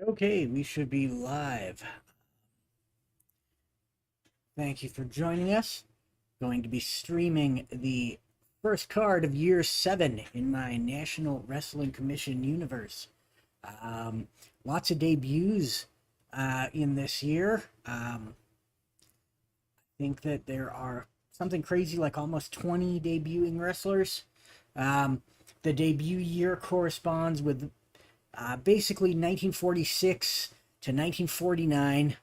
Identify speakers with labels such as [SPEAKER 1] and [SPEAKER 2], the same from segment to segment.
[SPEAKER 1] Okay, we should be live. Thank you for joining us. Going to be streaming the first card of year 7 in my National Wrestling Commission universe. Um, Lots of debuts in this year. I think that there are something crazy like almost 20 debuting wrestlers. Um, the debut year corresponds with basically 1946 to 1949.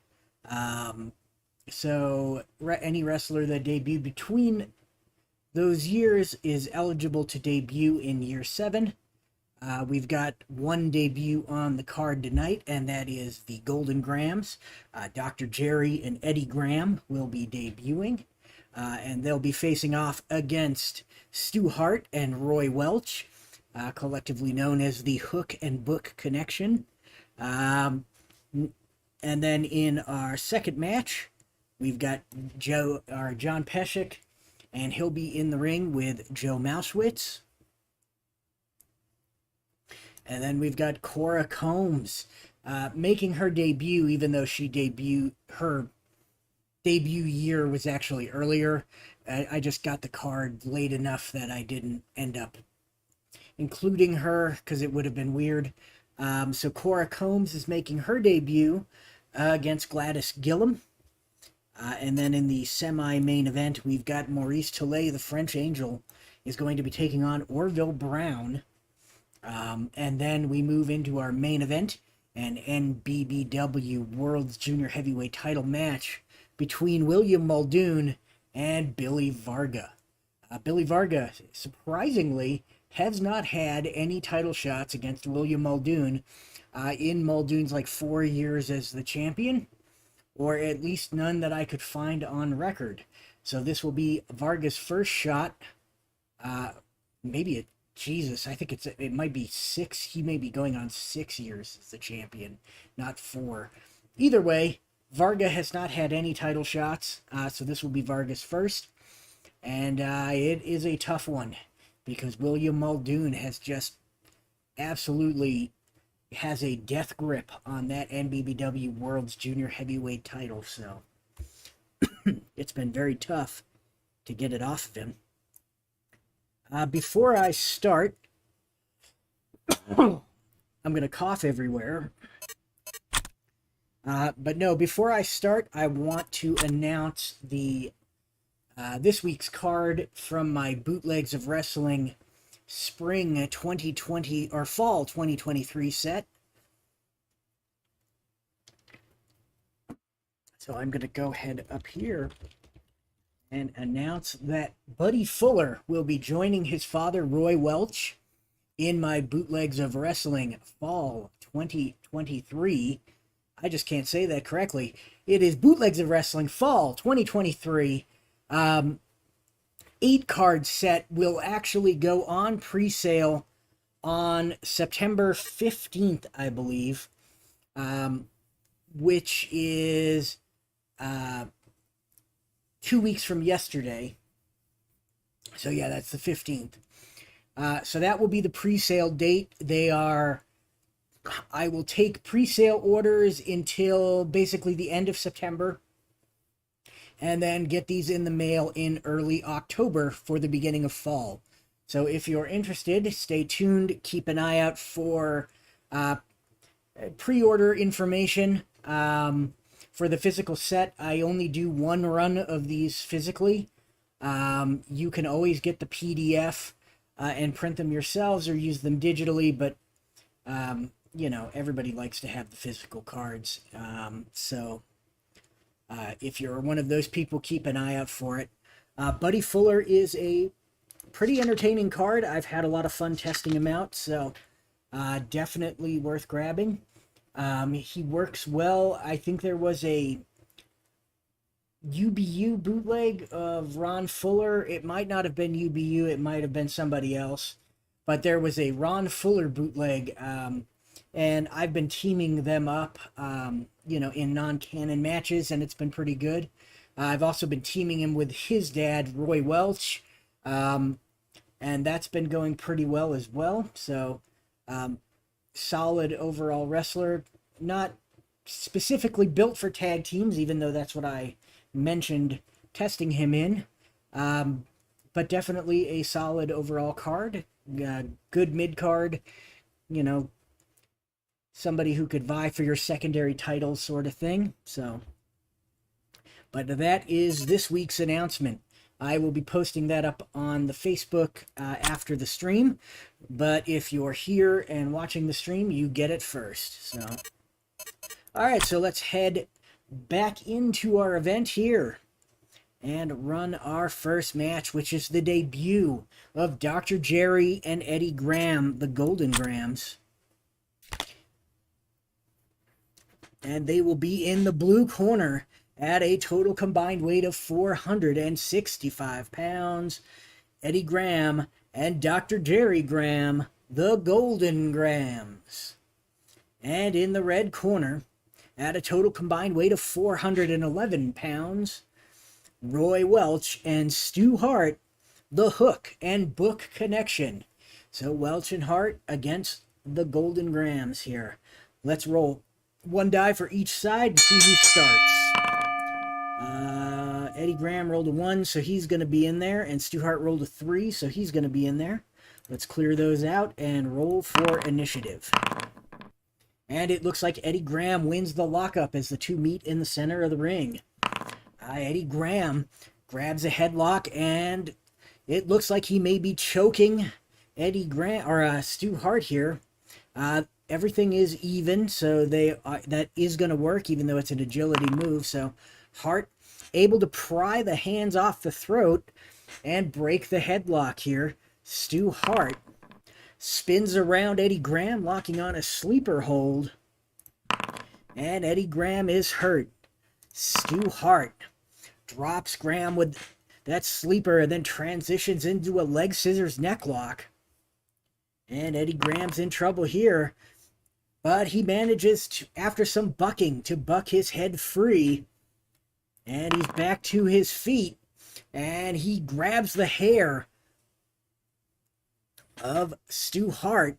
[SPEAKER 1] So any wrestler that debuted between those years is eligible to debut in year 7. We've got one debut on the card tonight, and that is the Golden Grams. Dr. Jerry and Eddie Graham will be debuting, and they'll be facing off against Stu Hart and Roy Welch, collectively known as the Hook and Book Connection. And then in our second match, we've got John Pesek, and he'll be in the ring with Joe Malcewicz. And then we've got Cora Combs making her debut, even though her debut year was actually earlier. I just got the card late enough that I didn't end up including her because it would have been weird. So Cora Combs is making her debut against Gladys Gillem. And then in the semi-main event, we've got Maurice Tillet, the French Angel, is going to be taking on Orville Brown. And then we move into our main event, an NBBW World's Junior Heavyweight title match between William Muldoon and Billy Varga. Billy Varga, surprisingly, has not had any title shots against William Muldoon in Muldoon's 4 years as the champion, or at least none that I could find on record. So this will be Varga's first shot. I think it might be 6. He may be going on 6 years as the champion, not 4. Either way, Varga has not had any title shots, so this will be Varga's first. And it is a tough one because William Muldoon has just absolutely has a death grip on that NBBW World's Junior Heavyweight title, so it's been very tough to get it off of him. Before I start, I'm going to cough everywhere. But no, before I start, I want to announce the this week's card from my Bootlegs of Wrestling Spring 2020 or Fall 2023 set. So I'm going to go ahead up here and announce that Buddy Fuller will be joining his father, Roy Welch, in my Bootlegs of Wrestling Fall 2023. I just can't say that correctly. It is Bootlegs of Wrestling Fall 2023. 8-card set will actually go on pre-sale on September 15th, I believe, which is 2 weeks from yesterday. So yeah, that's the 15th. So that will be the pre-sale date. I will take pre-sale orders until basically the end of September, and then get these in the mail in early October for the beginning of fall. So if you're interested, stay tuned. Keep an eye out for pre-order information. For the physical set, I only do one run of these physically. You can always get the PDF and print them yourselves or use them digitally, but everybody likes to have the physical cards. If you're one of those people, keep an eye out for it. Buddy Fuller is a pretty entertaining card. I've had a lot of fun testing him out, so definitely worth grabbing. He works well. I think there was a UBU bootleg of Ron Fuller. It might not have been UBU. It might have been somebody else. But there was a Ron Fuller bootleg, and I've been teaming them up, in non-canon matches, and it's been pretty good. I've also been teaming him with his dad, Roy Welch, and that's been going pretty well as well. So, solid overall wrestler. not specifically built for tag teams, even though that's what I mentioned testing him in. But definitely a solid overall card. Good mid card, you know, somebody who could vie for your secondary title sort of thing. So, but that is this week's announcement. I will be posting that up on the Facebook after the stream. But if you're here and watching the stream, you get it first. So, all right, so let's head back into our event here and run our first match, which is the debut of Dr. Jerry and Eddie Graham, the Golden Grams. And they will be in the blue corner at a total combined weight of 465 pounds. Eddie Graham and Dr. Jerry Graham, the Golden Grams. And in the red corner, at a total combined weight of 411 pounds, Roy Welch and Stu Hart, the Hook and Book Connection. So Welch and Hart against the Golden Grams here. Let's roll one die for each side and see who starts. Eddie Graham rolled a 1, so he's going to be in there, and Stu Hart rolled a 3, so he's going to be in there. Let's clear those out and roll for initiative. And it looks like Eddie Graham wins the lockup as the two meet in the center of the ring. Eddie Graham grabs a headlock, and it looks like he may be choking Eddie Graham or Stu Hart here. Everything is even, so that is going to work, even though it's an agility move. So Hart able to pry the hands off the throat and break the headlock here. Stu Hart spins around Eddie Graham, locking on a sleeper hold. And Eddie Graham is hurt. Stu Hart drops Graham with that sleeper and then transitions into a leg scissors necklock. And Eddie Graham's in trouble here. But he manages to, after some bucking, to buck his head free. And he's back to his feet. And he grabs the hair of Stu Hart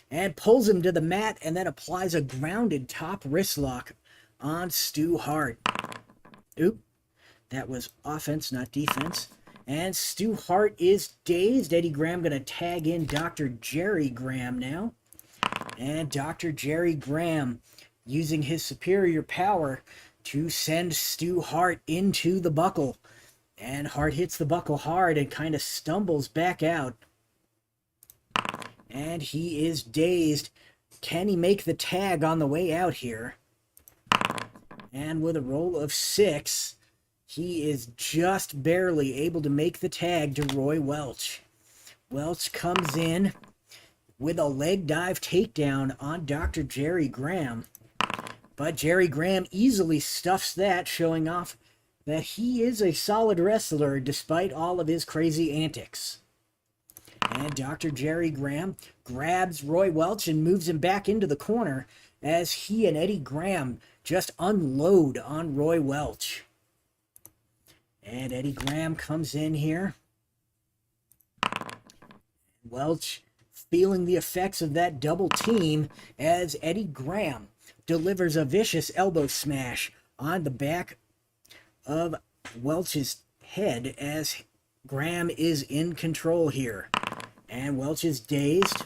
[SPEAKER 1] and pulls him to the mat and then applies a grounded top wrist lock on Stu Hart. Oop, that was offense, not defense. And Stu Hart is dazed. Eddie Graham going to tag in Dr. Jerry Graham now. And Dr. Jerry Graham using his superior power to send Stu Hart into the buckle. And Hart hits the buckle hard and kind of stumbles back out. And he is dazed. Can he make the tag on the way out here? And with a roll of 6, he is just barely able to make the tag to Roy Welch. Welch comes in with a leg dive takedown on Dr. Jerry Graham. But Jerry Graham easily stuffs that, showing off that he is a solid wrestler despite all of his crazy antics. And Dr. Jerry Graham grabs Roy Welch and moves him back into the corner as he and Eddie Graham just unload on Roy Welch. And Eddie Graham comes in here. Welch feeling the effects of that double team as Eddie Graham delivers a vicious elbow smash on the back of Welch's head as Graham is in control here. And Welch is dazed.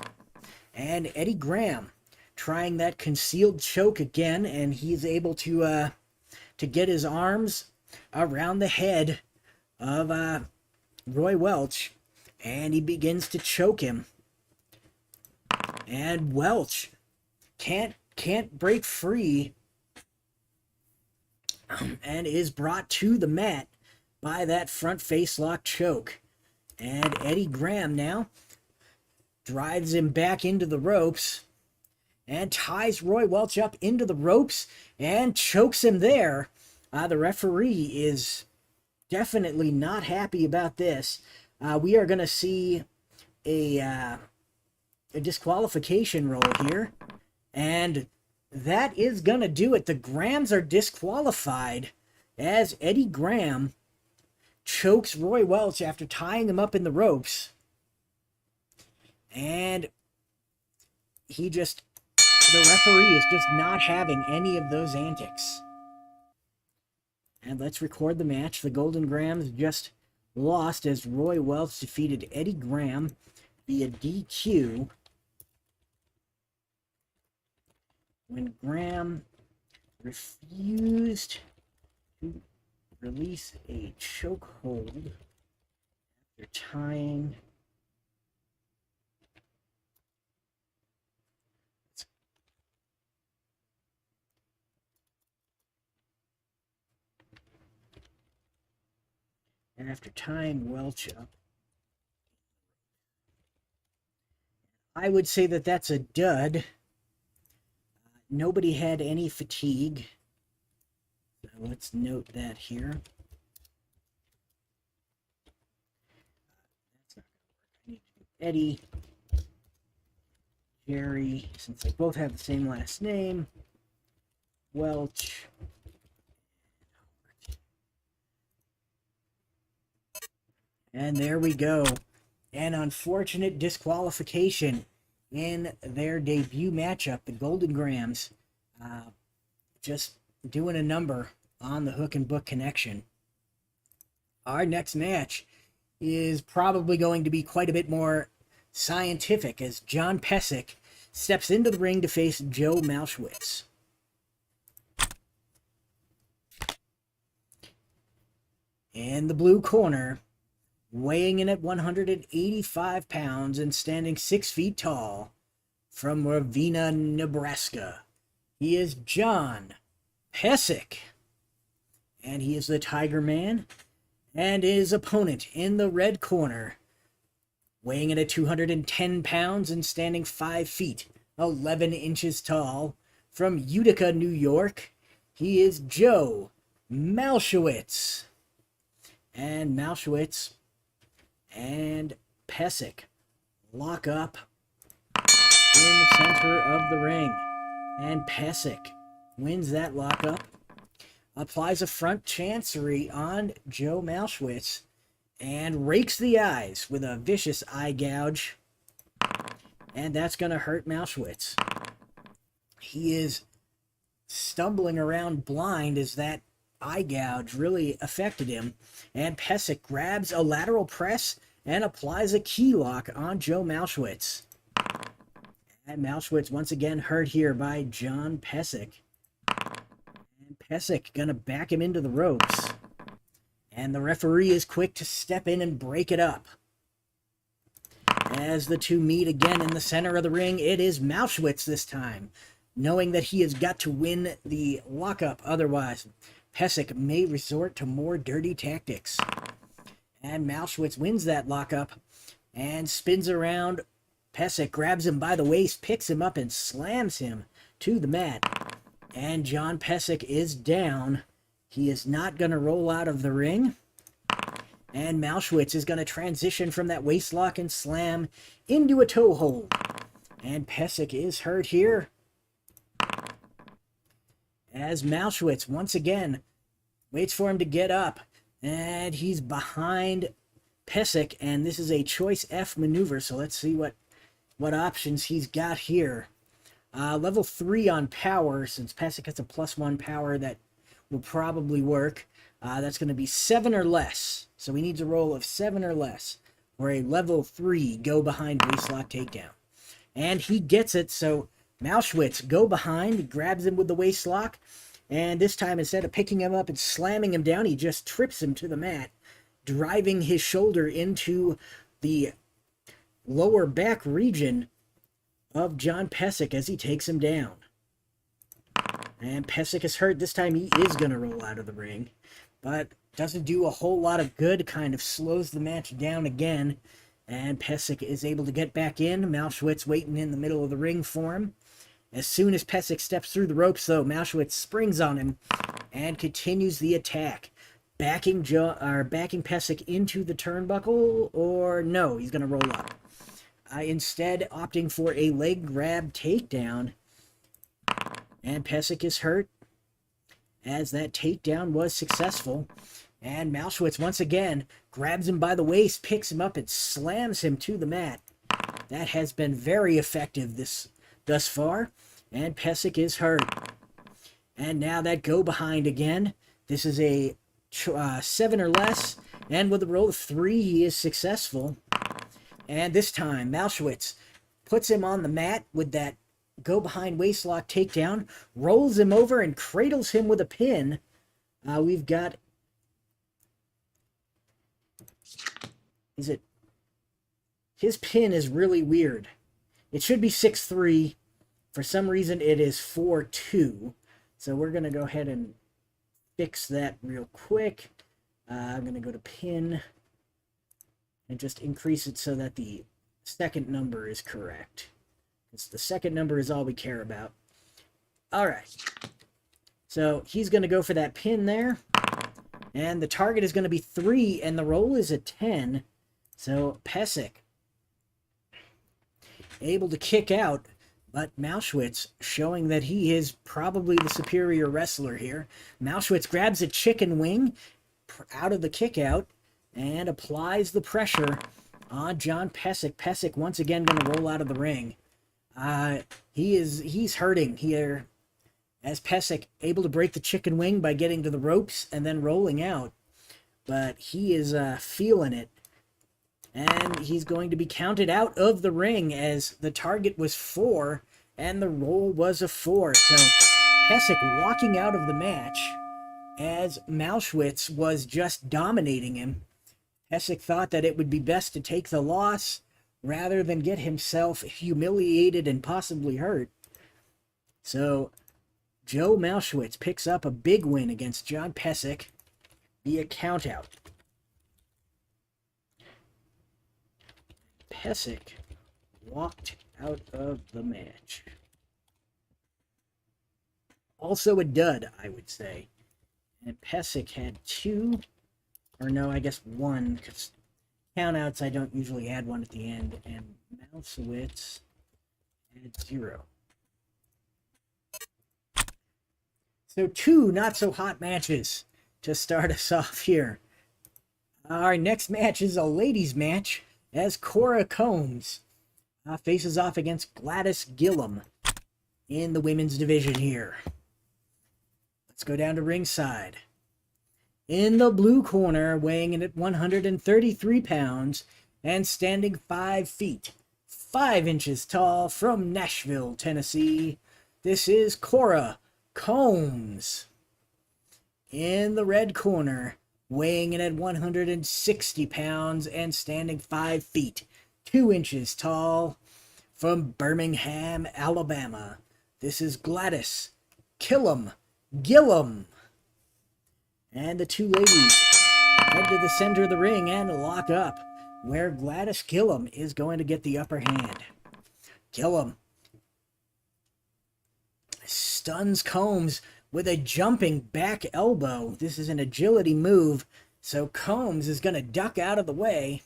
[SPEAKER 1] And Eddie Graham trying that concealed choke again, and he's able to get his arms around the head of Roy Welch, and he begins to choke him. And Welch can't break free and is brought to the mat by that front face lock choke. And Eddie Graham now drives him back into the ropes and ties Roy Welch up into the ropes and chokes him there. The referee is definitely not happy about this. We are going to see a disqualification roll here, and that is going to do it. The Grahams are disqualified as Eddie Graham chokes Roy Welch after tying him up in the ropes. And he just the referee is just not having any of those antics. And let's record the match. The Golden Grams just lost as Roy Welch defeated Eddie Graham via DQ when Graham refused to release a chokehold after tying Welch up. I would say that that's a dud. Nobody had any fatigue. So let's note that here. That's not going to work. I need to do Eddie, Jerry, since they both have the same last name, Welch. And there we go. An unfortunate disqualification in their debut matchup. The Golden Grams just doing a number on the Hook and Book connection. Our next match is probably going to be quite a bit more scientific as John Pesek steps into the ring to face Joe Malcewicz. In the blue corner, weighing in at 185 pounds and standing 6 feet tall, from Ravenna, Nebraska, he is John Pesek. And he is the Tiger Man. And his opponent in the red corner, weighing in at 210 pounds and standing 5 feet, 11 inches tall, from Utica, New York, he is Joe Malcewicz. And Malcewicz and Pesek lock up in the center of the ring. And Pesek wins that lockup, applies a front chancery on Joe Malcewicz, and rakes the eyes with a vicious eye gouge. And that's going to hurt Malcewicz. He is stumbling around blind as that eye gouge really affected him, and Pesek grabs a lateral press and applies a key lock on Joe Malcewicz. And Malcewicz once again hurt here by John Pesek. And Pesek gonna back him into the ropes. And the referee is quick to step in and break it up. As the two meet again in the center of the ring, it is Malcewicz this time, knowing that he has got to win the lockup, otherwise Pesek may resort to more dirty tactics. And Malcewicz wins that lockup and spins around. Pesek grabs him by the waist, picks him up, and slams him to the mat. And John Pesek is down. He is not going to roll out of the ring. And Malcewicz is going to transition from that waist lock and slam into a toe hold. And Pesek is hurt here, as Malcewicz once again waits for him to get up, and he's behind Pesek, and this is a choice F maneuver, so let's see what options he's got here. Level 3 on power, since Pesek has a +1 power, that will probably work. That's going to be 7 or less, so he needs a roll of 7 or less, or a level 3 go behind waistlock takedown. And he gets it, so Malcewicz go behind, grabs him with the waistlock, and this time instead of picking him up and slamming him down, he just trips him to the mat, driving his shoulder into the lower back region of John Pesek as he takes him down. And Pesek is hurt. This time he is going to roll out of the ring, but doesn't do a whole lot of good, kind of slows the match down again, and Pesek is able to get back in. Malcewicz waiting in the middle of the ring for him. As soon as Pesek steps through the ropes, though, Malcewicz springs on him and continues the attack, backing Pesek into the turnbuckle, or no, he's going to roll up. Instead, opting for a leg grab takedown, and Pesek is hurt, as that takedown was successful. And Malcewicz once again grabs him by the waist, picks him up, and slams him to the mat. That has been very effective thus far. and Pesek is hurt. And now that go behind again. This is a 7 or less, and with a roll of 3, he is successful. And this time, Malcewicz puts him on the mat with that go behind waistlock takedown, rolls him over and cradles him with a pin. We've got, his pin is really weird. It should be 6-3. For some reason, it is 4-2. So we're going to go ahead and fix that real quick. I'm going to go to pin and just increase it so that the second number is correct. Because the second number is all we care about. All right. So he's going to go for that pin there. And the target is going to be 3, and the roll is a 10. So Pesek able to kick out, but Malcewicz showing that he is probably the superior wrestler here. Malcewicz grabs a chicken wing out of the kick out and applies the pressure on John Pesek. Pesek once again going to roll out of the ring. He's hurting here as Pesek able to break the chicken wing by getting to the ropes and then rolling out. But he is feeling it. And he's going to be counted out of the ring as the target was 4 and the roll was a 4. So Pesek walking out of the match as Malcewicz was just dominating him. Pesek thought that it would be best to take the loss rather than get himself humiliated and possibly hurt. So Joe Malcewicz picks up a big win against John Pesek via countout. Pesek walked out of the match. Also a dud, I would say. And Pesek had 2, or no, I guess 1, because countouts I don't usually add 1 at the end, and Malcewicz had 0. So 2 not so hot matches to start us off here. Our next match is a ladies' match as Cora Combs faces off against Gladys Gillem in the women's division here. Let's go down to ringside. In the blue corner, weighing in at 133 pounds and standing 5 feet, 5 inches tall from Nashville, Tennessee, this is Cora Combs. In the red corner, weighing in at 160 pounds and standing 5 feet, 2 inches tall, from Birmingham, Alabama, this is Gladys Gillem. And the two ladies head to the center of the ring and lock up, where Gladys Gillem is going to get the upper hand. Gillem stuns Combs with a jumping back elbow. This is an agility move, so Combs is going to duck out of the way.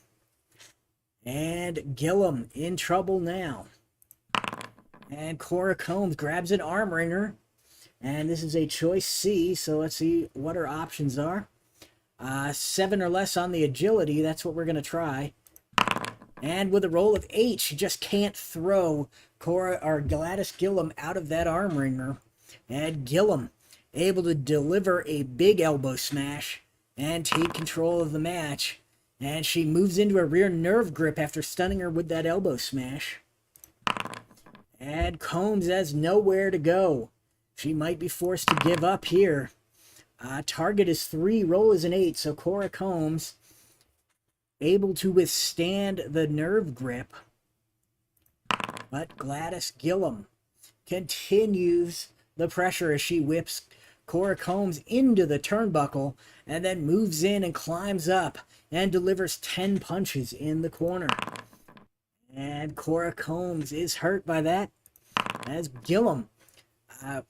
[SPEAKER 1] And Gillem in trouble now. And Cora Combs grabs an arm wringer. And this is a choice C, so let's see what her options are. 7 or less on the agility, that's what we're going to try. And with a roll of 8, she just can't throw Gladys Gillem out of that arm wringer. And Gillem able to deliver a big elbow smash and take control of the match. And she moves into a rear nerve grip after stunning her with that elbow smash. And Combs has nowhere to go. She might be forced to give up here. Target is 3, roll is an 8, so Cora Combs able to withstand the nerve grip. But Gladys Gillem continues the pressure as she whips Cora Combs into the turnbuckle and then moves in and climbs up and delivers 10 punches in the corner. And Cora Combs is hurt by that as Gillem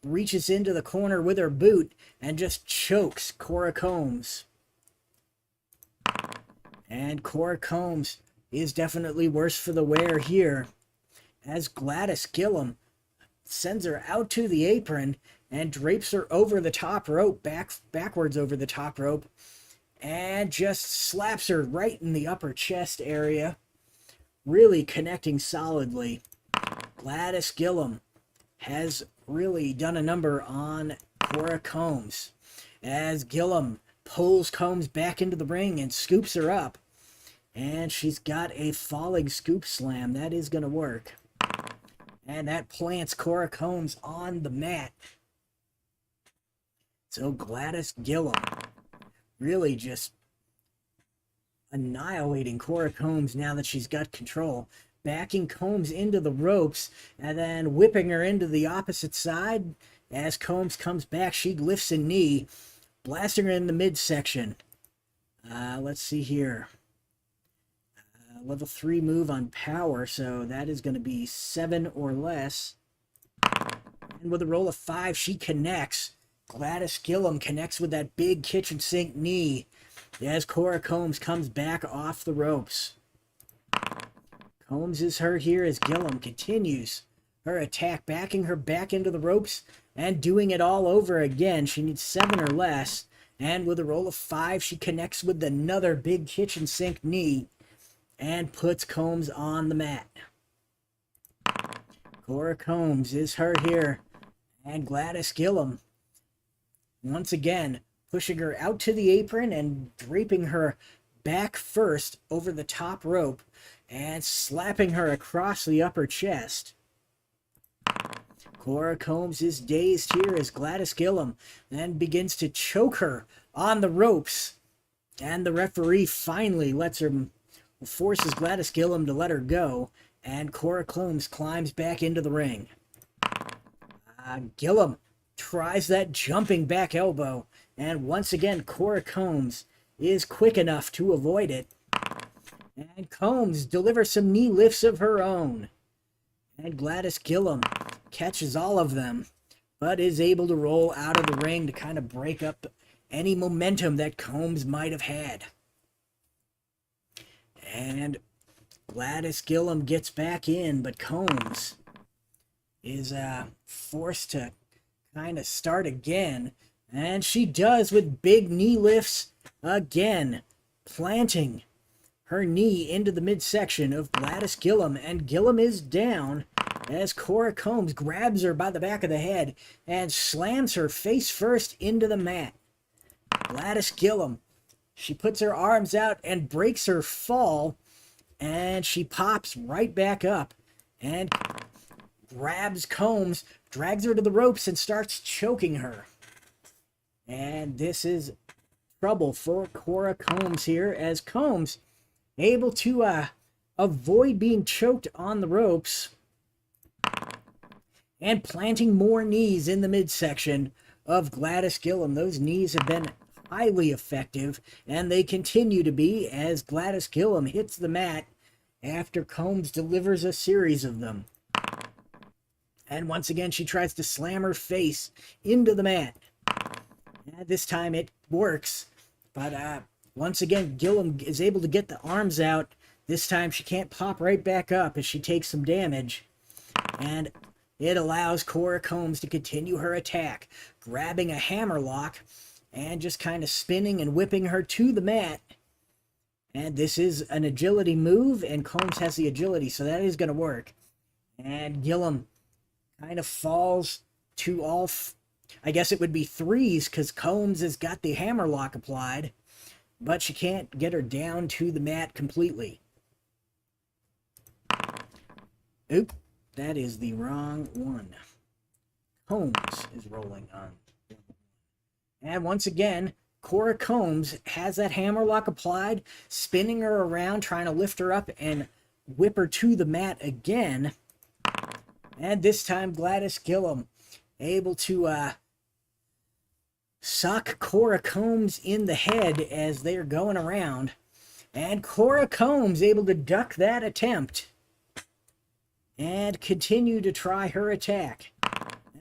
[SPEAKER 1] reaches into the corner with her boot and just chokes Cora Combs. And Cora Combs is definitely worse for the wear here as Gladys Gillem sends her out to the apron and drapes her over the top rope, backwards over the top rope, and just slaps her right in the upper chest area, really connecting solidly. Gladys Gillem has really done a number on Cora Combs, as Gillem pulls Combs back into the ring and scoops her up. And she's got a falling scoop slam. That is going to work. And that plants Cora Combs on the mat. So Gladys Gillem really just annihilating Cora Combs now that she's got control. Backing Combs into the ropes and then whipping her into the opposite side. As Combs comes back, she lifts a knee, blasting her in the midsection. Let's see here. Level 3 move on power, so that is going to be 7 or less. And with a roll of 5, she connects. Gladys Gillem connects with that big kitchen sink knee as Cora Combs comes back off the ropes. Combs is hurt here as Gillem continues her attack, backing her back into the ropes and doing it all over again. She needs 7 or less, and with a roll of 5, she connects with another big kitchen sink knee and puts Combs on the mat. Cora Combs is hurt here, and Gladys Gillem once again pushing her out to the apron and draping her back first over the top rope and slapping her across the upper chest. Cora Combs is dazed here as Gladys Gillem then begins to choke her on the ropes, and the referee finally forces Gladys Gillem to let her go, and Cora Combs climbs back into the ring. Gillem tries that jumping back elbow, and once again Cora Combs is quick enough to avoid it. And Combs delivers some knee lifts of her own. And Gladys Gillem catches all of them, but is able to roll out of the ring to kind of break up any momentum that Combs might have had. And Gladys Gillem gets back in, but Combs is forced to kind of start again. And she does with big knee lifts again, planting her knee into the midsection of Gladys Gillem. And Gillem is down as Cora Combs grabs her by the back of the head and slams her face first into the mat. Gladys Gillem, she puts her arms out and breaks her fall, and she pops right back up and grabs Combs, drags her to the ropes, and starts choking her. And this is trouble for Cora Combs here, as Combs able to avoid being choked on the ropes and planting more knees in the midsection of Gladys Gillem. Those knees have been highly effective, and they continue to be as Gladys Gillem hits the mat after Combs delivers a series of them. And once again, she tries to slam her face into the mat. And this time it works, but once again, Gillem is able to get the arms out. This time she can't pop right back up as she takes some damage. And it allows Cora Combs to continue her attack, grabbing a hammerlock and just kind of spinning and whipping her to the mat. And this is an agility move, and Combs has the agility, so that is going to work. And Gillem kind of falls to all, I guess it would be threes, because Combs has got the hammerlock applied, but she can't get her down to the mat completely. Oop, that is the wrong one. Combs is rolling on. And once again, Cora Combs has that hammerlock applied, spinning her around, trying to lift her up and whip her to the mat again. And this time, Gladys Gillem able to sock Cora Combs in the head as they're going around. And Cora Combs able to duck that attempt and continue to try her attack.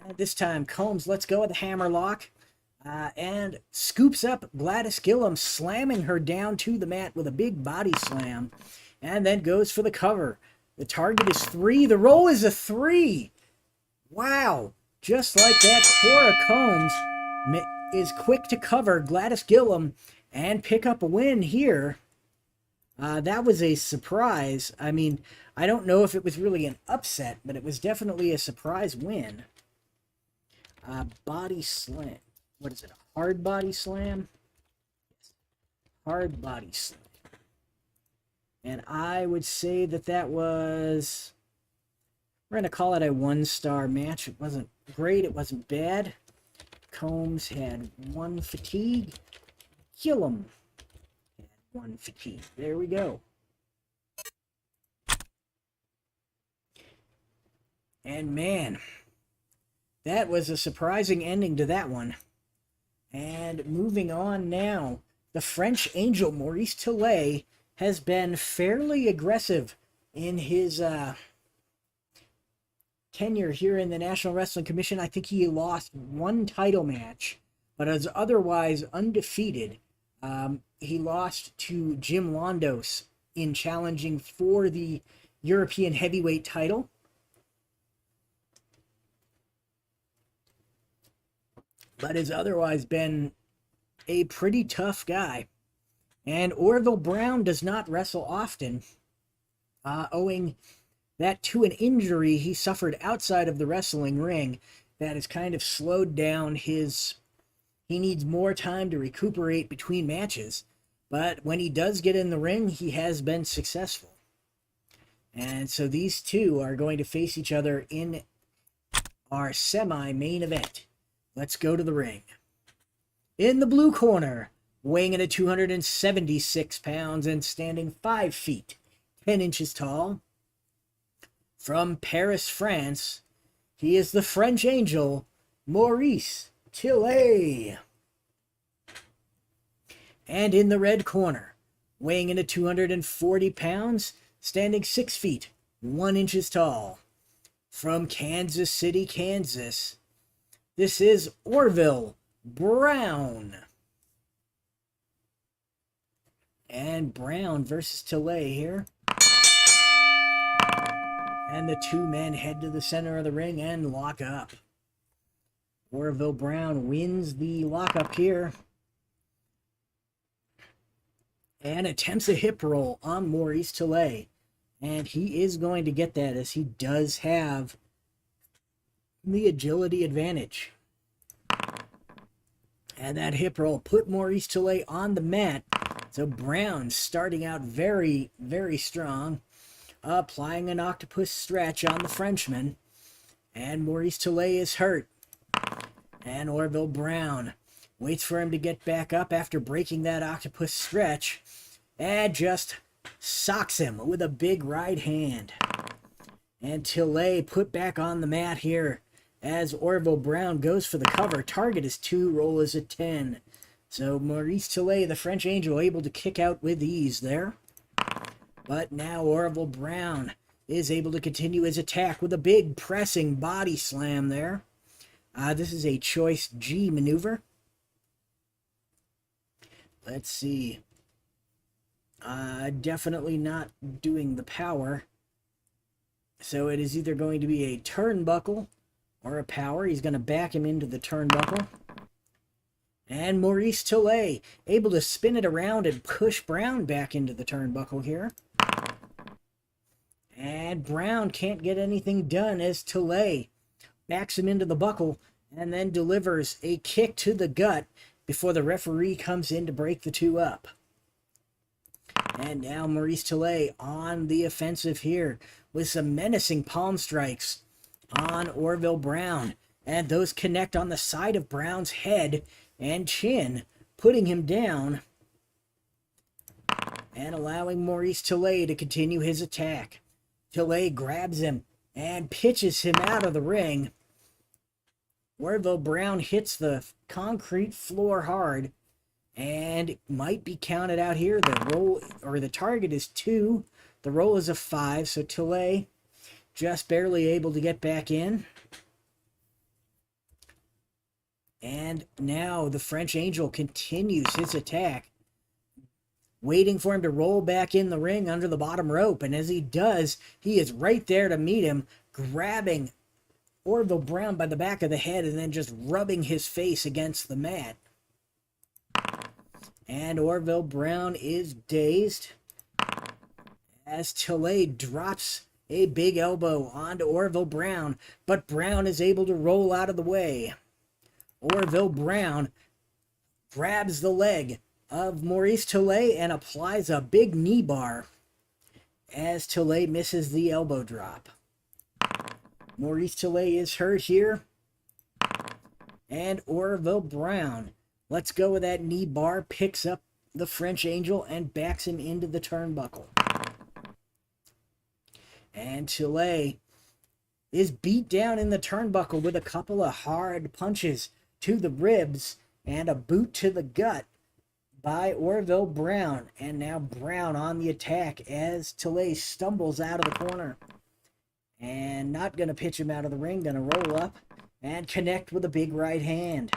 [SPEAKER 1] And this time, Combs lets go of the hammerlock and scoops up Gladys Gillem, slamming her down to the mat with a big body slam, and then goes for the cover. The target is 3. The roll is a 3. Wow. Just like that, Cora Combs is quick to cover Gladys Gillem and pick up a win here. That was a surprise. I mean, I don't know if it was really an upset, but it was definitely a surprise win. Body slam. What is it? A hard body slam? Hard body slam. And I would say that that was... We're going to call it a 1-star match. It wasn't great. It wasn't bad. Combs had 1 fatigue. Gillem had 1 fatigue. There we go. And man, that was a surprising ending to that one. And moving on now, the French Angel Maurice Tillet has been fairly aggressive in his tenure here in the National Wrestling Commission. I think he lost 1 title match, but is otherwise undefeated. He lost to Jim Londos in challenging for the European heavyweight title. But has otherwise been a pretty tough guy. And Orville Brown does not wrestle often, owing that to an injury he suffered outside of the wrestling ring that has kind of slowed down his... He needs more time to recuperate between matches, but when he does get in the ring, he has been successful. And so these two are going to face each other in our semi-main event. Let's go to the ring. In the blue corner, weighing in at 276 pounds and standing 5 feet, 10 inches tall. From Paris, France, he is the French Angel, Maurice Tillet. And in the red corner, weighing in at 240 pounds, standing 6 feet, 1 inches tall. From Kansas City, Kansas, this is Orville Brown. And Brown versus Tillet here. And the two men head to the center of the ring and lock up. Orville Brown wins the lockup here. And attempts a hip roll on Maurice Tillet. And he is going to get that, as he does have the agility advantage. And that hip roll put Maurice Tillet on the mat. So Brown starting out very, very strong. Applying an octopus stretch on the Frenchman. And Maurice Tillet is hurt. And Orville Brown waits for him to get back up after breaking that octopus stretch. And just socks him with a big right hand. And Tillet put back on the mat here as Orville Brown goes for the cover. Target is 2, roll is a 10. So Maurice Tillet, the French Angel, able to kick out with ease there. But now Orville Brown is able to continue his attack with a big pressing body slam there. This is a choice G maneuver. Let's see. Definitely not doing the power. So it is either going to be a turnbuckle or a power. He's going to back him into the turnbuckle. And Maurice Tillet able to spin it around and push Brown back into the turnbuckle here. And Brown can't get anything done as Tillet backs him into the buckle and then delivers a kick to the gut before the referee comes in to break the two up. And now Maurice Tillet on the offensive here with some menacing palm strikes on Orville Brown. And those connect on the side of Brown's head and chin, putting him down and allowing Maurice Tillet to continue his attack. Tillet grabs him and pitches him out of the ring. Orville Brown hits the concrete floor hard and might be counted out here. The roll, or the target, is 2. The roll is a 5, so Tillet just barely able to get back in. And now the French Angel continues his attack, waiting for him to roll back in the ring under the bottom rope. And as he does, he is right there to meet him, grabbing Orville Brown by the back of the head and then just rubbing his face against the mat. And Orville Brown is dazed as Tillet drops a big elbow onto Orville Brown, but Brown is able to roll out of the way. Orville Brown grabs the leg of Maurice Tillet and applies a big knee bar as Tillet misses the elbow drop. Maurice Tillet is hurt here. And Orville Brown lets go of that knee bar, picks up the French Angel, and backs him into the turnbuckle. And Tillet is beat down in the turnbuckle with a couple of hard punches to the ribs and a boot to the gut by Orville Brown. And now Brown on the attack as Tillet stumbles out of the corner. And not going to pitch him out of the ring, going to roll up and connect with a big right hand.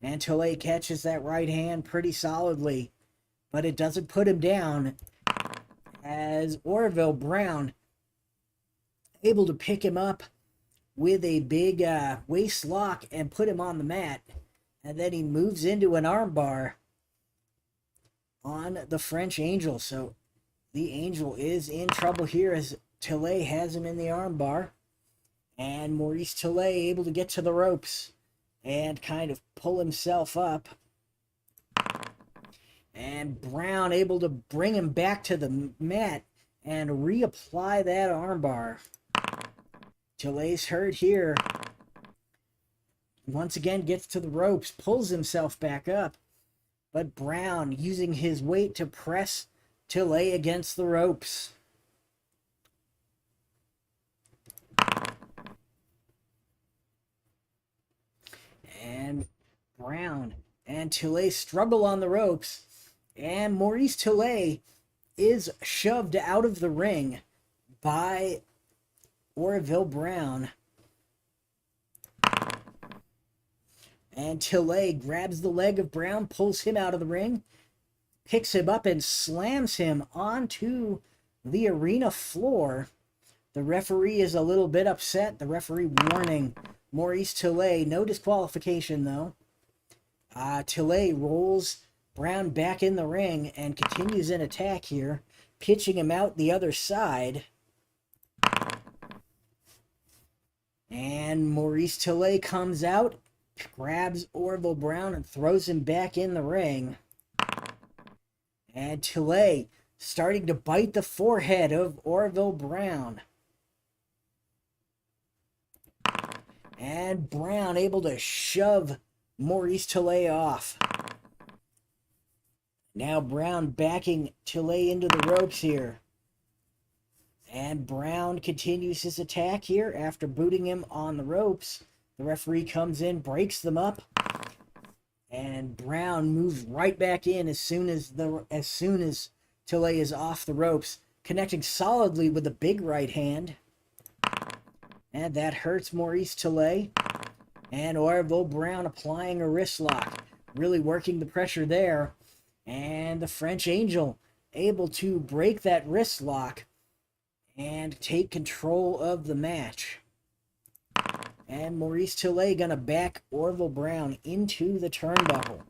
[SPEAKER 1] And Tillet catches that right hand pretty solidly, but it doesn't put him down as Orville Brown able to pick him up with a big waist lock and put him on the mat. And then he moves into an armbar on the French Angel. So the Angel is in trouble here as Tillet has him in the armbar. And Maurice Tillet able to get to the ropes and kind of pull himself up. And Brown able to bring him back to the mat and reapply that armbar. Tillet's hurt here. Once again gets to the ropes, pulls himself back up. But Brown using his weight to press Tillet against the ropes. And Brown and Tillet struggle on the ropes. And Maurice Tillet is shoved out of the ring by Orville Brown. And Tillet grabs the leg of Brown, pulls him out of the ring, picks him up and slams him onto the arena floor. The referee is a little bit upset. The referee warning Maurice Tillet. No disqualification, though. Tillet rolls Brown back in the ring and continues an attack here, pitching him out the other side. And Maurice Tillet comes out, grabs Orville Brown and throws him back in the ring. And Tillet starting to bite the forehead of Orville Brown. And Brown able to shove Maurice Tillet off. Now Brown backing Tillet into the ropes here. And Brown continues his attack here after booting him on the ropes. The referee comes in, breaks them up. And Brown moves right back in as soon as Tillet is off the ropes, connecting solidly with a big right hand. And that hurts Maurice Tillet. And Orville Brown applying a wrist lock, really working the pressure there. And the French Angel able to break that wrist lock and take control of the match. And Maurice Tillet gonna back Orville Brown into the turnbuckle.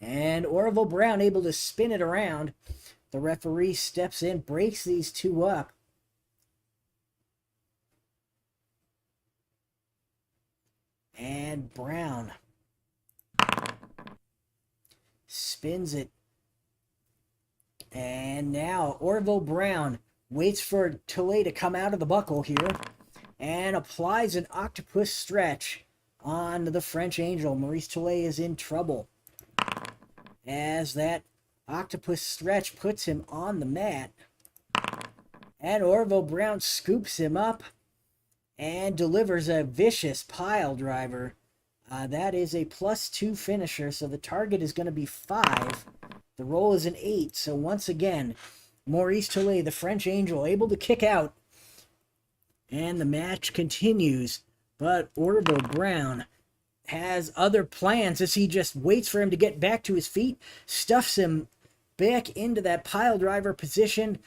[SPEAKER 1] And Orville Brown able to spin it around. The referee steps in, breaks these two up. And Brown spins it. And now Orville Brown waits for Tillet to come out of the buckle here and applies an octopus stretch on the French Angel. Maurice Tillet is in trouble as that octopus stretch puts him on the mat. And Orville Brown scoops him up and delivers a vicious pile driver. That is a +2 finisher, so the target is going to be 5. The roll is an 8, so once again, Maurice Tillet, the French Angel, able to kick out. And the match continues, but Orville Brown has other plans as he just waits for him to get back to his feet, stuffs him back into that pile driver position,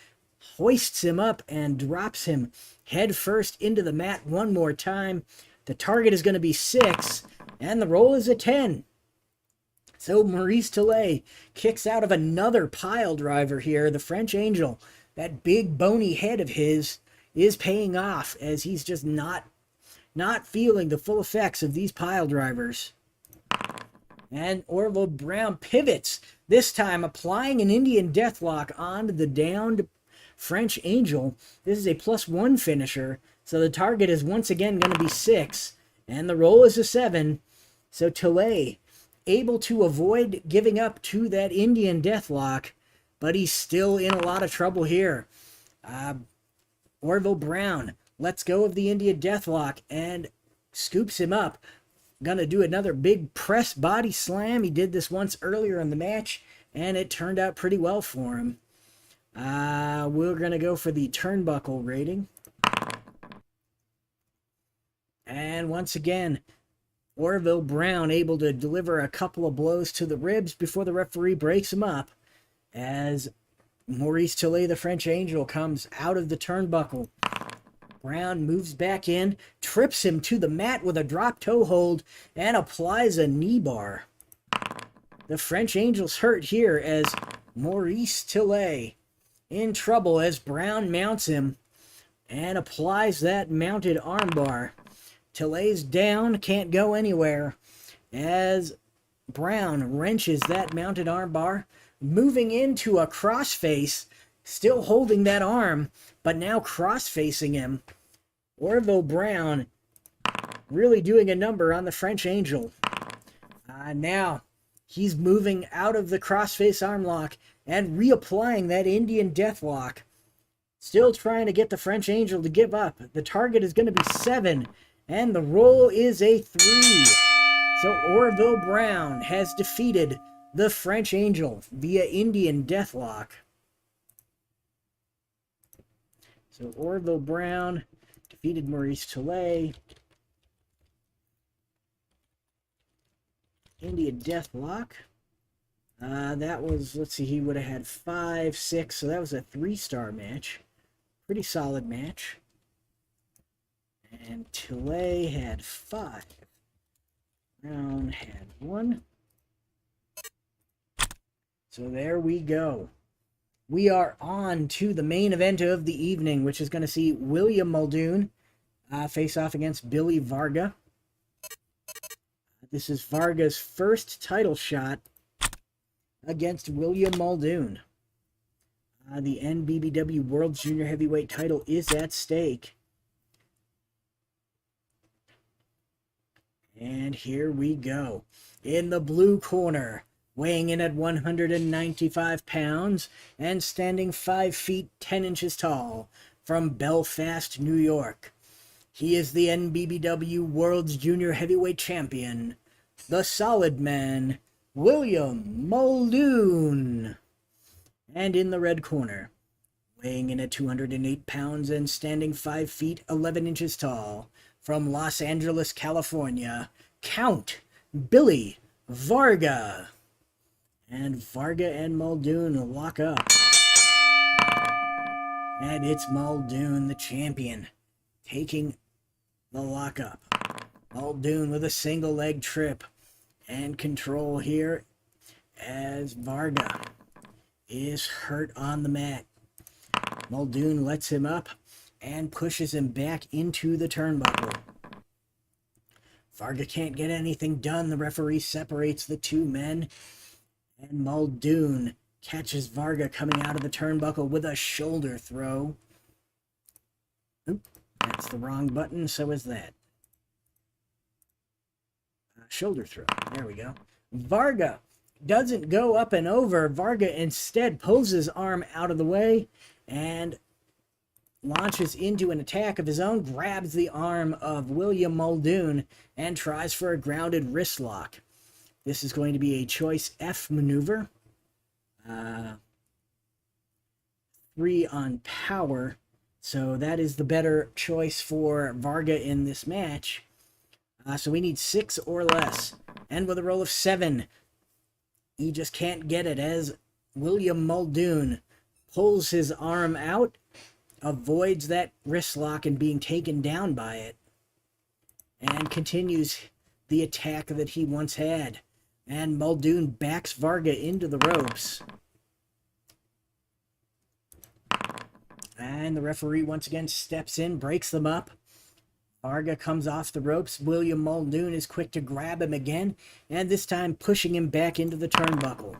[SPEAKER 1] hoists him up, and drops him head first into the mat one more time. The target is going to be 6, and the roll is a 10. So Maurice Tillet kicks out of another pile driver here. The French Angel, that big bony head of his, is paying off as he's just not not feeling the full effects of these pile drivers. And Orville Brown pivots, this time applying an Indian Deathlock onto the downed French Angel. This is a +1 finisher, so the target is once again going to be 6, and the roll is a 7. So Tillet able to avoid giving up to that Indian Deathlock, but he's still in a lot of trouble here. Orville Brown lets go of the Indian Deathlock and scoops him up. Gonna do another big press body slam. He did this once earlier in the match, and it turned out pretty well for him. We're gonna go for the turnbuckle rating. And once again, Orville Brown able to deliver a couple of blows to the ribs before the referee breaks him up, as Maurice Tillet, the French Angel, comes out of the turnbuckle. Brown moves back in, trips him to the mat with a drop toe hold, and applies a knee bar. The French Angel's hurt here as Maurice Tillet in trouble as Brown mounts him and applies that mounted armbar. Tillet's down, can't go anywhere, as Brown wrenches that mounted armbar, moving into a crossface, still holding that arm, but now cross-facing him. Orville Brown really doing a number on the French Angel. Now he's moving out of the crossface arm lock and reapplying that Indian Deathlock. Still trying to get the French Angel to give up. The target is going to be 7, and the roll is a 3. So Orville Brown has defeated the French Angel via Indian Deathlock. So Orville Brown defeated Maurice Tillet. Indian Deathlock. That was, let's see, he would have had 5, 6, so that was a 3-star match. Pretty solid match. And Tillet had 5. Brown had 1. So there we go. We are on to the main event of the evening, which is going to see William Muldoon face off against Billy Varga. This is Varga's first title shot against William Muldoon. The NBBW World Junior Heavyweight title is at stake. And here we go. In the blue corner, weighing in at 195 pounds and standing 5 feet 10 inches tall, from Belfast, New York. He is the NBBW World's Junior Heavyweight Champion, the Solid Man, William Muldoon. And in the red corner, weighing in at 208 pounds and standing 5 feet 11 inches tall, from Los Angeles, California, Count Billy Varga. And Varga and Muldoon lock up. And it's Muldoon, the champion, taking the lockup. Muldoon with a single leg trip and control here as Varga is hurt on the mat. Muldoon lets him up and pushes him back into the turnbuckle. Varga can't get anything done. The referee separates the two men. And Muldoon catches Varga coming out of the turnbuckle with a shoulder throw. Oop, that's the wrong button, so is that. Shoulder throw. There we go. Varga doesn't go up and over. Varga instead pulls his arm out of the way and launches into an attack of his own, grabs the arm of William Muldoon, and tries for a grounded wrist lock. This is going to be a choice F maneuver. 3 on power, so that is the better choice for Varga in this match. So we need 6 or less. And with a roll of 7, he just can't get it as William Muldoon pulls his arm out, avoids that wrist lock and being taken down by it, and continues the attack that he once had. And Muldoon backs Varga into the ropes. And the referee once again steps in, breaks them up. Varga comes off the ropes. William Muldoon is quick to grab him again, and this time pushing him back into the turnbuckle.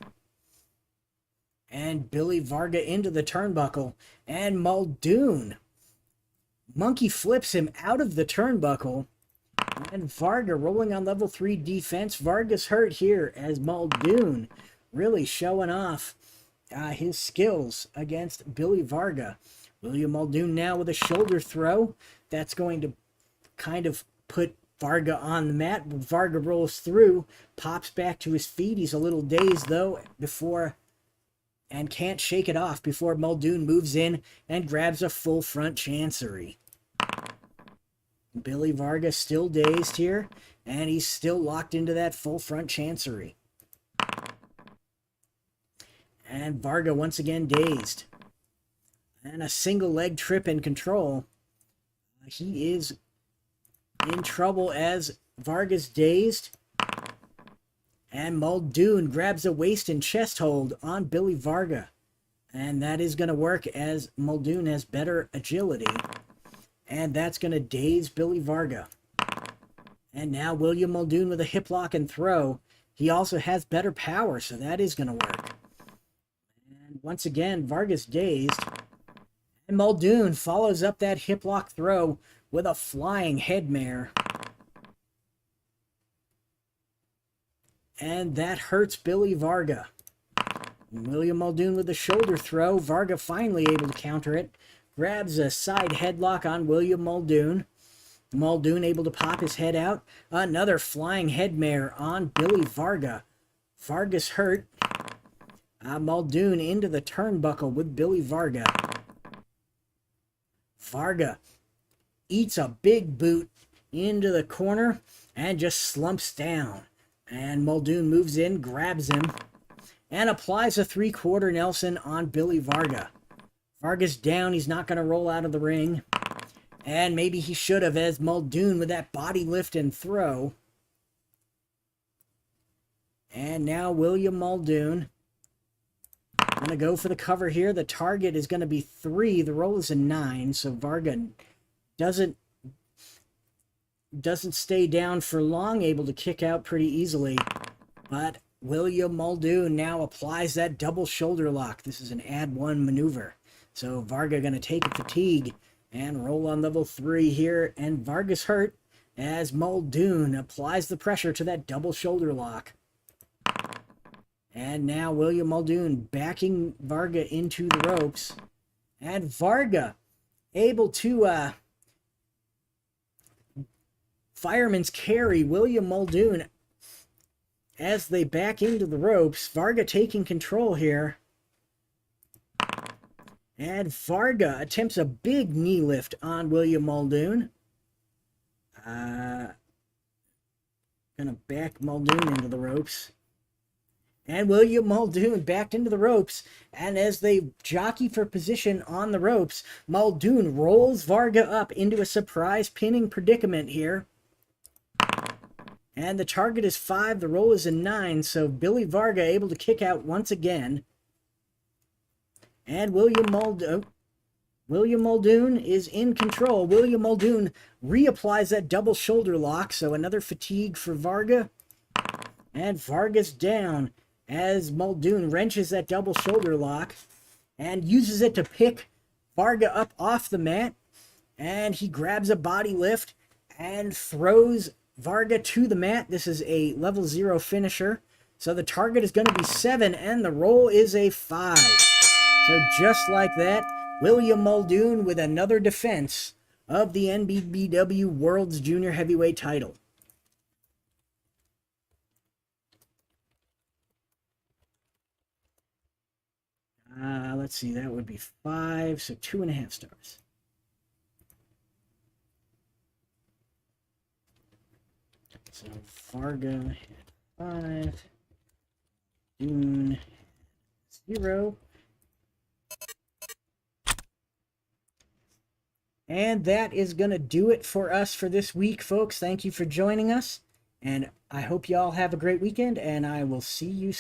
[SPEAKER 1] And Billy Varga into the turnbuckle, and Muldoon monkey flips him out of the turnbuckle, and Varga rolling on level 3 defense. Varga's hurt here as Muldoon really showing off his skills against Billy Varga. William Muldoon now with a shoulder throw. That's going to kind of put Varga on the mat. Varga rolls through, pops back to his feet. He's a little dazed though and can't shake it off before Muldoon moves in and grabs a full front chancery. Billy Varga still dazed here, and he's still locked into that full front chancery. And Varga once again dazed. And a single leg trip in control. He is in trouble as Varga's dazed. And Muldoon grabs a waist and chest hold on Billy Varga. And that is going to work as Muldoon has better agility. And that's going to daze Billy Varga. And now William Muldoon with a hip lock and throw. He also has better power, so that is going to work. And once again, Varga's dazed. And Muldoon follows up that hip lock throw with a flying headmare. And that hurts Billy Varga. William Muldoon with a shoulder throw. Varga finally able to counter it. Grabs a side headlock on William Muldoon. Muldoon able to pop his head out. Another flying headmare on Billy Varga. Varga's hurt. Muldoon into the turnbuckle with Billy Varga. Varga eats a big boot into the corner and just slumps down. And Muldoon moves in, grabs him, and applies a 3/4 Nelson on Billy Varga. Varga's down. He's not going to roll out of the ring. And maybe he should have, as Muldoon with that body lift and throw. And now William Muldoon going to go for the cover here. The target is going to be 3. The roll is a 9, so Varga doesn't stay down for long, able to kick out pretty easily. But William Muldoon now applies that double shoulder lock. This is an add 1 maneuver. So Varga going to take a fatigue and roll on level 3 here. And Varga's hurt as Muldoon applies the pressure to that double shoulder lock. And now William Muldoon backing Varga into the ropes. And Varga able to fireman's carry William Muldoon as they back into the ropes. Varga taking control here. And Varga attempts a big knee lift on William Muldoon. Gonna back Muldoon into the ropes. And William Muldoon backed into the ropes. And as they jockey for position on the ropes, Muldoon rolls Varga up into a surprise pinning predicament here. And the target is 5. The roll is a 9. So Billy Varga able to kick out once again. And William Muldoon is in control. William Muldoon reapplies that double shoulder lock. So another fatigue for Varga. And Varga's down as Muldoon wrenches that double shoulder lock and uses it to pick Varga up off the mat. And he grabs a body lift and throws Varga to the mat. This is a level 0 finisher. So the target is going to be 7 and the roll is a 5. So just like that, William Muldoon with another defense of the NBBW World's Junior Heavyweight title. Let's see, that would be 5, so 2.5 stars. So Varga had 5, Muldoon 0. And that is going to do it for us for this week, folks. Thank you for joining us. And I hope you all have a great weekend, and I will see you soon.